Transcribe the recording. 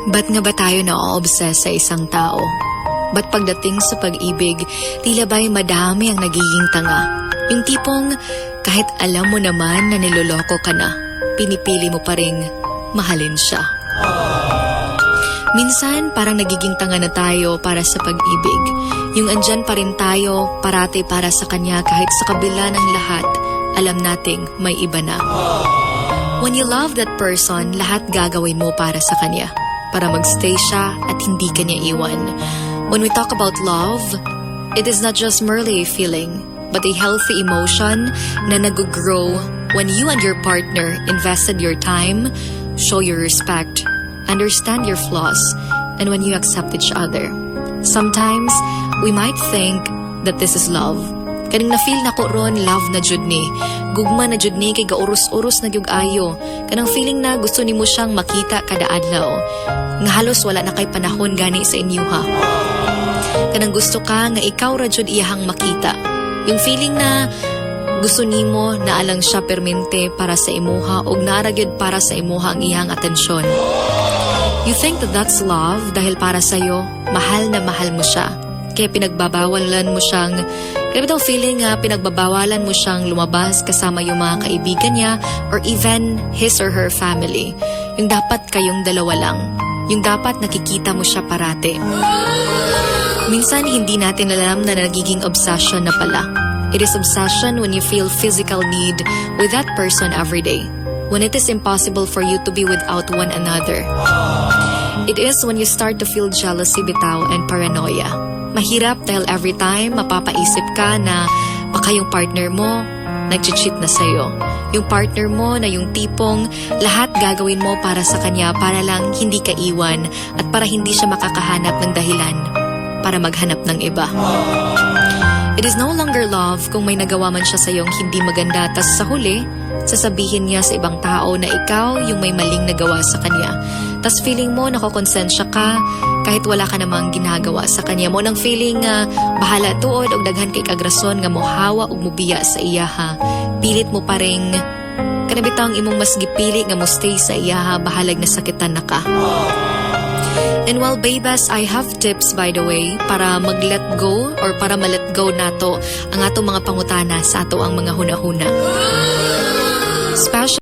Ba't nga ba tayo na-obsess sa isang tao? Ba't pagdating sa pag-ibig, tila ba'y madami ang nagiging tanga? Yung tipong kahit alam mo naman na niloloko ka na, pinipili mo pa ring mahalin siya. Minsan parang nagiging tanga na tayo para sa pag-ibig. Yung andyan pa rin tayo parati para sa kanya kahit sa kabila ng lahat, alam nating may iba na. When you love that person, lahat gagawin mo para sa kanya. Para magstay siya at hindi kanya iwan. When we talk about love, it is not just merely a feeling, but a healthy emotion na nag-grow when you and your partner invested your time, show your respect, understand your flaws, and when you accept each other. Sometimes, we might think that this is love. Kaning na-feel na ko ron, love na jud ni. Gugma na jud ni kay gaurus-urus na gyud ayo. Kanang feeling na gusto nimo siyang makita kada adlaw. Nga halos wala na kay panahon gani sa inyo ha. Kanang gusto ka nga ikaw ra jud iyahang makita. Yung feeling na gusto nimo na alang siya permente para sa imuha og naara gyud para sa imuha ang iyang atensyon. You think that that's love dahil para sa'yo, mahal na mahal mo siya. Kaya pinagbabawalan mo siyang, kaya daw feeling nga pinagbabawalan mo siyang lumabas kasama yung mga kaibigan niya or even his or her family. Yung dapat kayong dalawa lang. Yung dapat nakikita mo siya parate. Minsan hindi natin alam na nagiging obsession na pala. It is obsession when you feel physical need with that person every day. When it is impossible for you to be without one another. It is when you start to feel jealousy bitaw and paranoia. Mahirap dahil every time mapapaisip ka na baka yung partner mo nag-cheat na sa'yo. Yung partner mo na yung tipong lahat gagawin mo para sa kanya para lang hindi ka iwan at para hindi siya makakahanap ng dahilan para maghanap ng iba. It is no longer love kung may nagawa man siya sa'yong hindi maganda tas sa huli, sasabihin niya sa ibang tao na ikaw yung may maling nagawa sa kanya. Tas feeling mo nakokonsensya ka kahit wala ka namang ginagawa sa kanya mo nang feeling nga bahala tuod og daghan kay kagrason nga mohawa og mubiya sa iyaha. Pilit mo pa ring kanabitang imong mas gipili nga mo stay sa iyaha bahalag na sakitan na ka. And while babes, I have tips by the way para mag-let go or para ma-let go nato ang atong mga pangutana sa ato ang mga hunahuna. Special